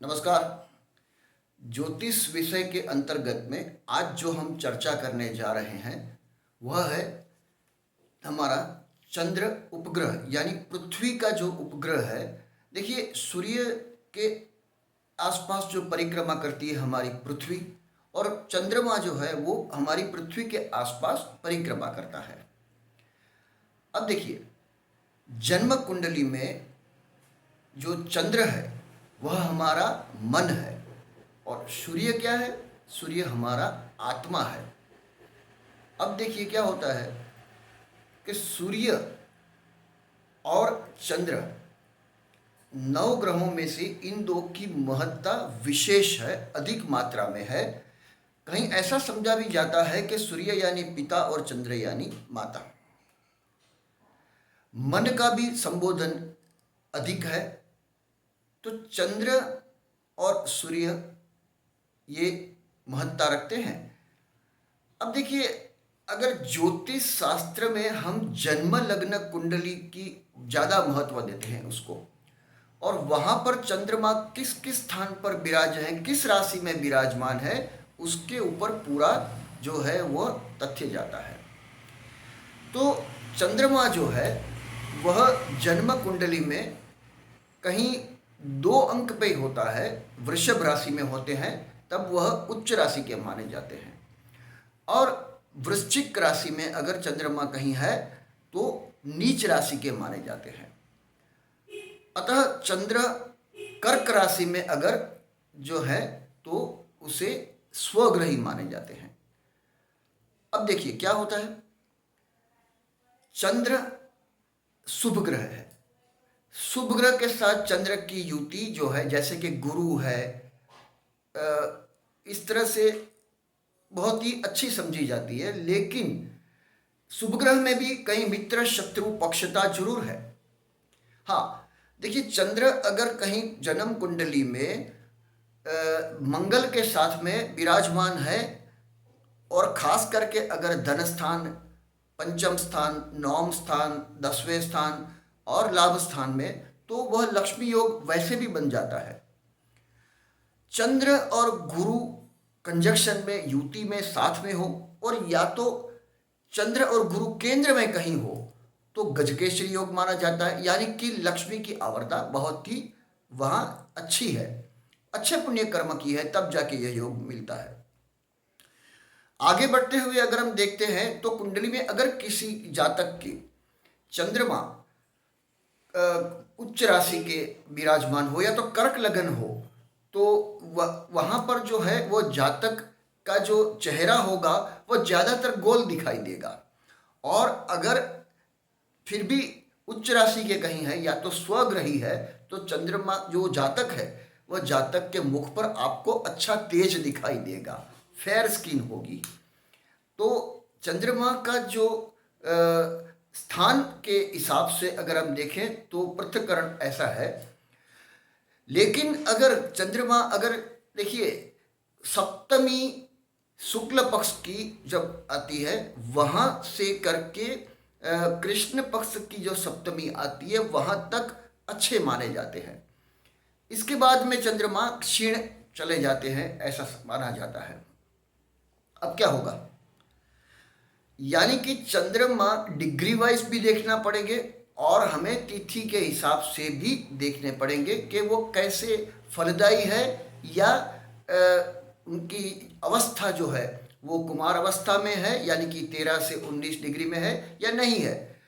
नमस्कार। ज्योतिष विषय के अंतर्गत में आज जो हम चर्चा करने जा रहे हैं वह है हमारा चंद्र उपग्रह यानी पृथ्वी का जो उपग्रह है। देखिए, सूर्य के आसपास जो परिक्रमा करती है हमारी पृथ्वी, और चंद्रमा जो है वो हमारी पृथ्वी के आसपास परिक्रमा करता है। अब देखिए, जन्म कुंडली में जो चंद्र है वह हमारा मन है, और सूर्य क्या है? सूर्य हमारा आत्मा है। अब देखिए क्या होता है कि सूर्य और चंद्र नौ ग्रहों में से इन दो की महत्ता विशेष है, अधिक मात्रा में है। कहीं ऐसा समझा भी जाता है कि सूर्य यानी पिता और चंद्र यानी माता। मन का भी संबोधन अधिक है, तो चंद्र और सूर्य ये महत्ता रखते हैं। अब देखिए, अगर ज्योतिष शास्त्र में हम जन्म लग्न कुंडली की ज़्यादा महत्व देते हैं उसको, और वहाँ पर चंद्रमा किस किस स्थान पर विराज है, किस राशि में विराजमान है, उसके ऊपर पूरा जो है वह तथ्य जाता है। तो चंद्रमा जो है वह जन्म कुंडली में कहीं 2 अंक पे होता है, वृषभ राशि में होते हैं तब वह उच्च राशि के माने जाते हैं, और वृश्चिक राशि में अगर चंद्रमा कहीं है तो नीच राशि के माने जाते हैं। अतः चंद्र कर्क राशि में अगर जो है तो उसे स्वग्रही माने जाते हैं। अब देखिए क्या होता है, चंद्र शुभ ग्रह है। शुभ ग्रह के साथ चंद्र की युति जो है, जैसे कि गुरु है, इस तरह से बहुत ही अच्छी समझी जाती है। लेकिन शुभ ग्रह में भी कहीं मित्र शत्रु पक्षता जरूर है। हाँ, देखिए, चंद्र अगर कहीं जन्म कुंडली में मंगल के साथ में विराजमान है, और खास करके अगर धन स्थान, पंचम स्थान, नवम स्थान, 10वें स्थान और लाभ स्थान में, तो वह लक्ष्मी योग वैसे भी बन जाता है। चंद्र और गुरु कंजक्शन में, युति में, साथ में हो, और या तो चंद्र और गुरु केंद्र में कहीं हो तो गजकेसरी योग माना जाता है, यानी कि लक्ष्मी की आवर्ता बहुत ही वहाँ अच्छी है, अच्छे पुण्य कर्म की है, तब जाके यह योग मिलता है। आगे बढ़ते हुए अगर हम देखते हैं तो कुंडली में अगर किसी जातक की चंद्रमा उच्च राशि के विराजमान हो या तो कर्क लगन हो, तो वहाँ पर जो है वो जातक का जो चेहरा होगा वह ज़्यादातर गोल दिखाई देगा। और अगर फिर भी उच्च राशि के कहीं है या तो स्वग्रही है, तो चंद्रमा जो जातक है वह जातक के मुख पर आपको अच्छा तेज दिखाई देगा, फेयर स्किन होगी। तो चंद्रमा का जो स्थान के हिसाब से अगर हम देखें तो पृथक्करण ऐसा है। लेकिन अगर चंद्रमा अगर देखिए सप्तमी शुक्ल पक्ष की जब आती है, वहाँ से करके कृष्ण पक्ष की जो सप्तमी आती है वहाँ तक अच्छे माने जाते हैं। इसके बाद में चंद्रमा क्षीण चले जाते हैं, ऐसा माना जाता है। अब क्या होगा, यानी कि चंद्रमा डिग्री वाइज भी देखना पड़ेंगे, और हमें तिथि के हिसाब से भी देखने पड़ेंगे कि वो कैसे फलदायी है, या उनकी अवस्था जो है वो कुमार अवस्था में है, यानी कि 13 से 19 डिग्री में है या नहीं है।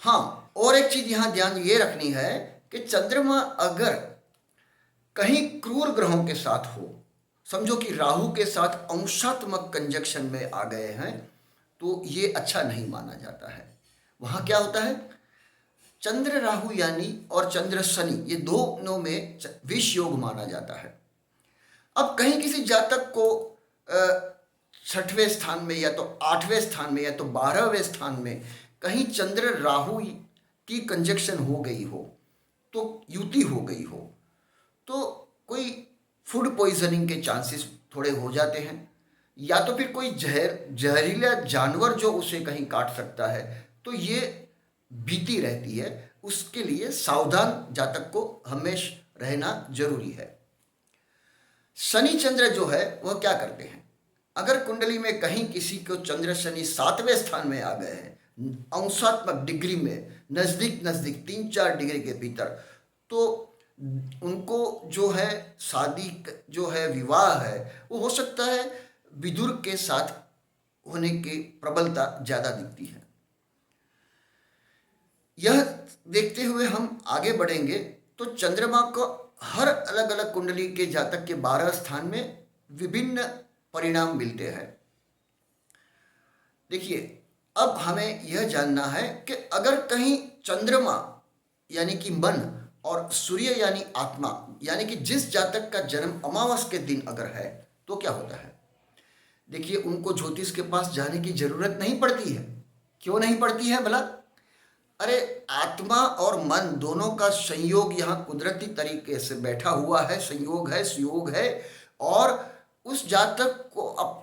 हाँ, और एक चीज़ यहाँ ध्यान ये रखनी है कि चंद्रमा अगर कहीं क्रूर ग्रहों के साथ हो, समझो कि राहु के साथ अंशात्मक कंजक्शन में आ गए हैं, तो ये अच्छा नहीं माना जाता है। वहाँ क्या होता है, चंद्र राहु यानी और चंद्र शनि, ये दोनों में विष योग माना जाता है। अब कहीं किसी जातक को 6वें स्थान में या तो 8वें स्थान में या तो 12वें स्थान में कहीं चंद्र राहु की कंजक्शन हो गई हो, तो युति हो गई हो, तो कोई फूड पॉइजनिंग के चांसेस थोड़े हो जाते हैं, या तो फिर कोई जहरीला जानवर जो उसे कहीं काट सकता है, तो ये भीति रहती है। उसके लिए सावधान जातक को हमेशा रहना जरूरी है। शनि चंद्र जो है वह क्या करते हैं, अगर कुंडली में कहीं किसी को चंद्र शनि 7वें स्थान में आ गए हैं, अंशात्मक डिग्री में, नजदीक नजदीक 3-4 डिग्री के भीतर, तो उनको जो है शादी जो है, विवाह है, वो हो सकता है विदुर के साथ होने की प्रबलता ज़्यादा दिखती है। यह देखते हुए हम आगे बढ़ेंगे तो चंद्रमा को हर अलग अलग कुंडली के जातक के 12 स्थान में विभिन्न परिणाम मिलते हैं। देखिए, अब हमें यह जानना है कि अगर कहीं चंद्रमा यानी कि मन और सूर्य यानी आत्मा, यानी कि जिस जातक का जन्म अमावस के दिन अगर है तो क्या होता है। देखिए, उनको ज्योतिष के पास जाने की जरूरत नहीं पड़ती है। क्यों नहीं पड़ती है भला? अरे, आत्मा और मन दोनों का संयोग यहाँ कुदरती तरीके से बैठा हुआ है, संयोग है, सुयोग है, और उस जातक को अब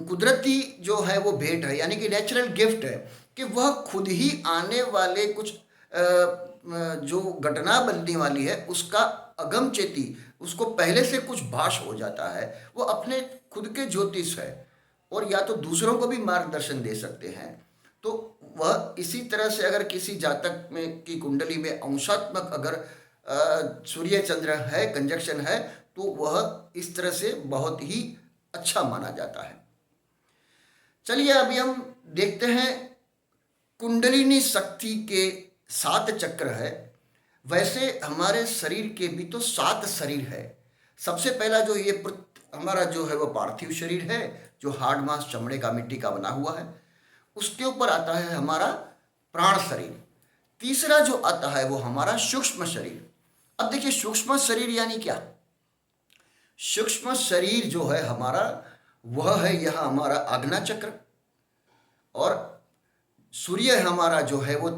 कुदरती जो है वो भेंट है, यानी कि नेचुरल गिफ्ट है कि वह खुद ही आने वाले कुछ जो घटना बनने वाली है उसका अगमचेती, उसको पहले से कुछ भास हो जाता है। वो अपने खुद के ज्योतिष है और या तो दूसरों को भी मार्गदर्शन दे सकते हैं। तो वह इसी तरह से अगर किसी जातक में की कुंडली में अंशात्मक अगर सूर्य चंद्र है, कंजक्शन है, तो वह इस तरह से बहुत ही अच्छा माना जाता है। चलिए अभी हम देखते हैं कुंडलिनी शक्ति के 7 चक्र है। वैसे हमारे शरीर के भी तो 7 शरीर है। सबसे पहला जो ये हमारा जो है वो पार्थिव शरीर है, जो हाड़ मांस चमड़े का मिट्टी का बना हुआ है। उसके ऊपर आता है हमारा प्राण शरीर। तीसरा जो आता है वो हमारा सूक्ष्म शरीर। अब देखिए, सूक्ष्म शरीर यानी क्या? सूक्ष्म शरीर जो है हमारा, वह है यह हमारा आज्ञा चक्र, और सूर्य हमारा जो है वो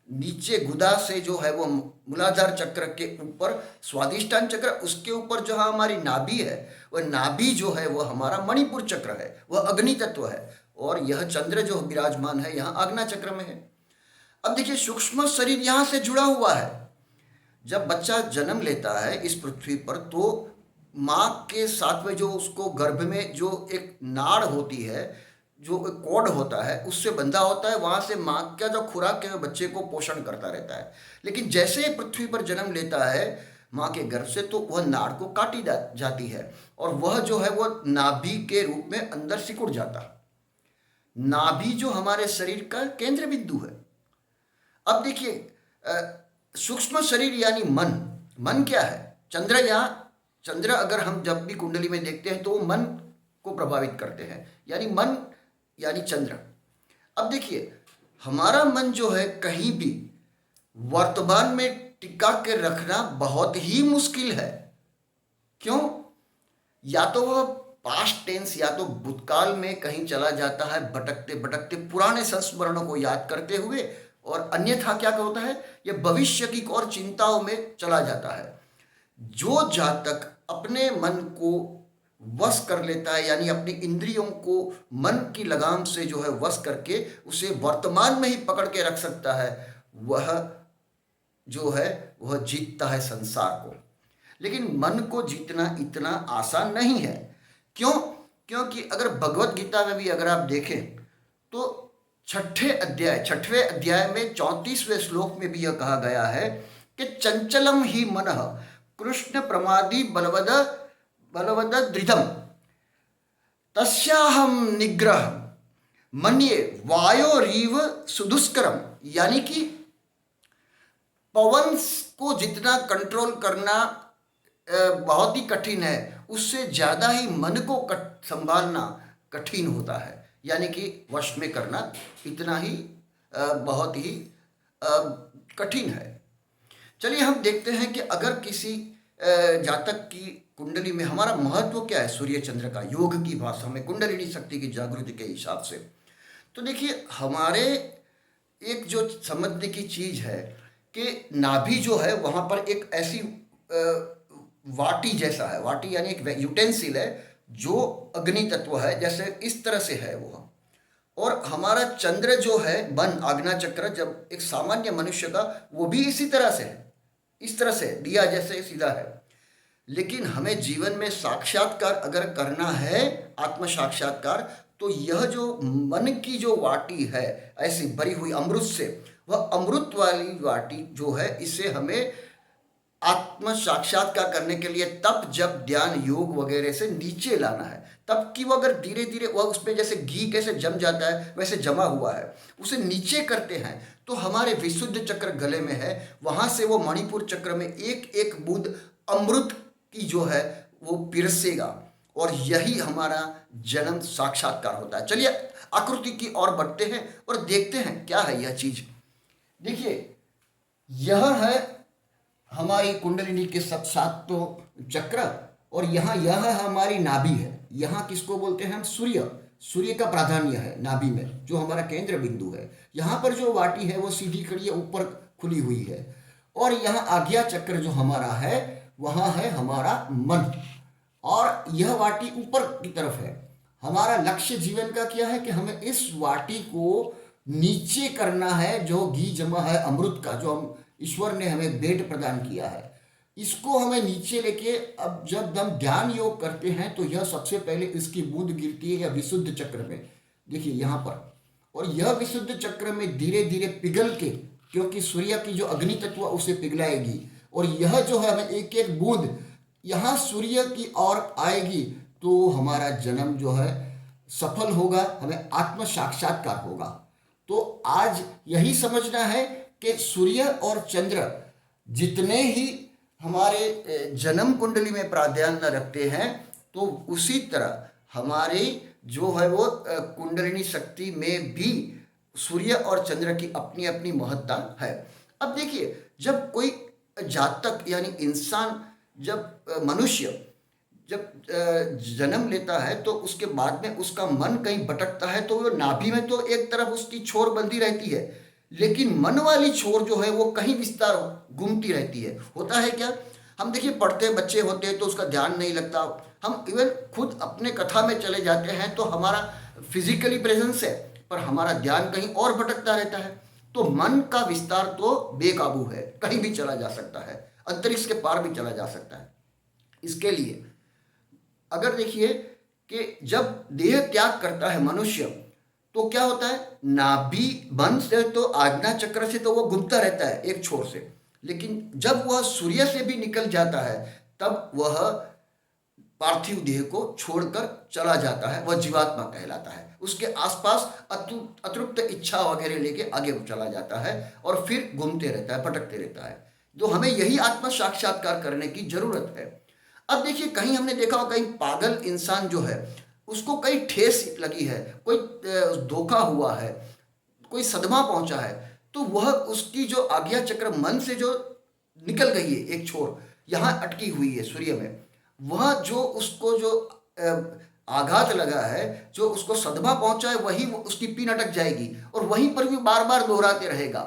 नीचे गुदा से जो है वो मूलाधार चक्र के ऊपर स्वादिष्टान चक्र, उसके ऊपर जो हमारी नाभि है, वह नाभि जो है वो हमारा मणिपुर चक्र है, वह अग्नि तत्व है, और यह चंद्र जो विराजमान है यहाँ आज्ञा चक्र में है। अब देखिए, सूक्ष्म शरीर यहाँ से जुड़ा हुआ है। जब बच्चा जन्म लेता है इस पृथ्वी पर, तो माँ के साथ में जो उसको गर्भ में जो एक नाड़ होती है, जो कोड होता है, उससे बंधा होता है। वहाँ से माँ का जो खुराक है बच्चे को पोषण करता रहता है। लेकिन जैसे ही पृथ्वी पर जन्म लेता है माँ के गर्भ से, तो वह नाड़ को काटी जाती है और वह जो है वो नाभि के रूप में अंदर सिकुड़ जाता है। नाभि जो हमारे शरीर का केंद्र बिंदु है। अब देखिए, सूक्ष्म शरीर यानी मन। मन क्या है? चंद्र, या चंद्र अगर हम जब भी कुंडली में देखते हैं तो वो मन को प्रभावित करते हैं, यानी मन यानी चंद्र। अब देखिए, हमारा मन जो है कहीं भी वर्तमान में टिका के रखना बहुत ही मुश्किल है। क्यों? या तो वह पास्ट टेंस या तो भूतकाल में कहीं चला जाता है, भटकते भटकते पुराने संस्मरणों को याद करते हुए, और अन्यथा क्या होता है, यह भविष्य की और चिंताओं में चला जाता है। जो जातक अपने मन को वश कर लेता है, यानी अपनी इंद्रियों को मन की लगाम से जो है वश करके उसे वर्तमान में ही पकड़ के रख सकता है, वह जो है वह जीतता है संसार को। लेकिन मन को जीतना इतना आसान नहीं है। क्यों? क्योंकि अगर भगवत गीता में भी अगर आप देखें तो 6वें अध्याय में 34वें श्लोक में भी यह कहा गया है कि चंचलम ही मनः कृष्ण प्रमादी बलवद दृढ़म तस्याहम निग्रह मन्ये वायोरीव सुदुष्करम। यानी कि पवन को जितना कंट्रोल करना बहुत ही कठिन है, उससे ज़्यादा ही मन को संभालना कठिन होता है, यानी कि वश में करना इतना ही बहुत ही कठिन है। चलिए हम देखते हैं कि अगर किसी जातक की कुंडली में हमारा महत्व क्या है सूर्य चंद्र का, योग की भाषा में, कुंडलिनी शक्ति की जागृति के हिसाब से। तो देखिए, हमारे एक जो समझने की चीज़ है कि नाभि जो है वहाँ पर एक ऐसी वाटी जैसा है, वाटी यानी एक यूटेंसिल है जो अग्नि तत्व है, जैसे इस तरह से है वो। और हमारा चंद्र जो है मन आज्ञा चक्र, जब एक सामान्य मनुष्य का, वो भी इसी तरह से है, इस तरह से दिया जैसे सीधा है। लेकिन हमें जीवन में साक्षात्कार अगर करना है, आत्म साक्षात्कार, तो यह जो मन की जो वाटी है ऐसी भरी हुई अमृत से, वह अमृत वाली वाटी जो है, इसे हमें आत्म साक्षात्कार करने के लिए तप जब ध्यान योग वगैरह से नीचे लाना है। तब कि वो अगर धीरे धीरे वह उसमें जैसे घी कैसे जम जाता है वैसे जमा हुआ है, उसे नीचे करते हैं तो हमारे विशुद्ध चक्र गले में है, वहां से वो मणिपुर चक्र में एक एक बूंद अमृत की जो है वो पिरसेगा, और यही हमारा जन्म साक्षात्कार होता है। चलिए आकृति की ओर बढ़ते हैं और देखते हैं क्या है यह चीज। देखिए, यह है हमारी कुंडलिनी के सातों चक्र, और यहाँ यह हमारी नाभि है। यहाँ किसको बोलते हैं हम? सूर्य। सूर्य का प्राधान्य है नाभि में, जो हमारा केंद्र बिंदु है। यहाँ पर जो वाटी है वो सीधी खड़ी है, ऊपर खुली हुई है। और यहाँ आज्ञा चक्र जो हमारा है, वहाँ है हमारा मन, और यह वाटी ऊपर की तरफ है। हमारा लक्ष्य जीवन का क्या है कि हमें इस वाटी को नीचे करना है, जो घी जमा है अमृत का, जो हम ईश्वर ने हमें भेंट प्रदान किया है, इसको हमें नीचे लेके, अब जब हम ध्यान योग करते हैं तो यह सबसे पहले इसकी बूंद गिरती है या विशुद्ध चक्र में, देखिए यहाँ पर, और यह विशुद्ध चक्र में धीरे धीरे पिघल के, क्योंकि सूर्य की जो अग्नि तत्व उसे पिघलाएगी, और यह जो है हमें एक एक बूंद यहाँ सूर्य की ओर आएगी, तो हमारा जन्म जो है सफल होगा, हमें आत्म साक्षात्कार होगा। तो आज यही समझना है कि सूर्य और चंद्र जितने ही हमारे जन्म कुंडली में प्राधान्य रखते हैं, तो उसी तरह हमारे जो है वो कुंडलिनी शक्ति में भी सूर्य और चंद्र की अपनी अपनी महत्ता है। अब देखिए, जब कोई जातक यानी इंसान, जब मनुष्य जब जन्म लेता है तो उसके बाद में उसका मन कहीं भटकता है, तो वो नाभि में तो एक तरफ उसकी छोर बंधी रहती है, लेकिन मन वाली छोर जो है वो कहीं विस्तार घूमती रहती है। होता है क्या, हम देखिए पढ़ते बच्चे होते हैं तो उसका ध्यान नहीं लगता, हम इवन खुद अपने कथा में चले जाते हैं तो हमारा फिजिकली प्रेजेंस है पर हमारा ध्यान कहीं और भटकता रहता है। तो मन का विस्तार तो बेकाबू है, कहीं भी चला जा सकता है, अंतरिक्ष के पार भी चला जा सकता है। इसके लिए अगर देखिए कि जब देह त्याग करता है मनुष्य, तो क्या होता है, नाभि मन से तो आज्ञा चक्र से तो वो घूमता रहता है एक छोर से, लेकिन जब वह सूर्य से भी निकल जाता है तब वह पार्थिव देह को छोड़कर चला जाता है, वह जीवात्मा कहलाता है। उसके आसपास अतृप्त इच्छा वगैरह लेके आगे चला जाता है और फिर घूमते रहता है, भटकते रहता है। तो हमें यही आत्म साक्षात्कार करने की जरूरत है। अब देखिए, कहीं हमने देखा हो, कहीं पागल इंसान जो है उसको कहीं ठेस लगी है, कोई धोखा हुआ है, कोई सदमा पहुंचा है, तो वह उसकी जो आज्ञा चक्र मन से जो निकल गई है एक छोर, यहाँ अटकी हुई है सूर्य में, वह जो उसको जो आघात लगा है, जो उसको सदमा पहुंचा है, वही उसकी पीन अटक जाएगी और वहीं पर भी बार बार दोहराते रहेगा।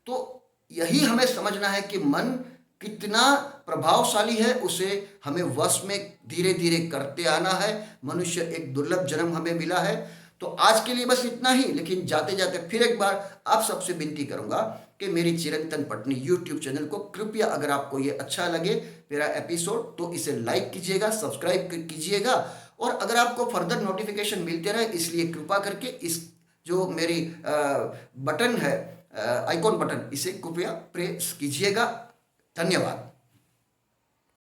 तो यही हमें समझना है कि मन कितना प्रभावशाली है, उसे हमें वश में धीरे धीरे करते आना है। मनुष्य एक दुर्लभ जन्म हमें मिला है। तो आज के लिए बस इतना ही, लेकिन जाते जाते फिर एक बार आप सबसे विनती करूंगा कि मेरी चिरंतन पत्नी यूट्यूब चैनल को कृपया, अगर आपको ये अच्छा लगे मेरा एपिसोड, तो इसे लाइक कीजिएगा, सब्सक्राइब कीजिएगा, और अगर आपको फर्दर नोटिफिकेशन मिलते रहे, इसलिए कृपा करके इस जो मेरी बटन है, आइकॉन बटन, इसे कृपया प्रेस कीजिएगा। धन्यवाद।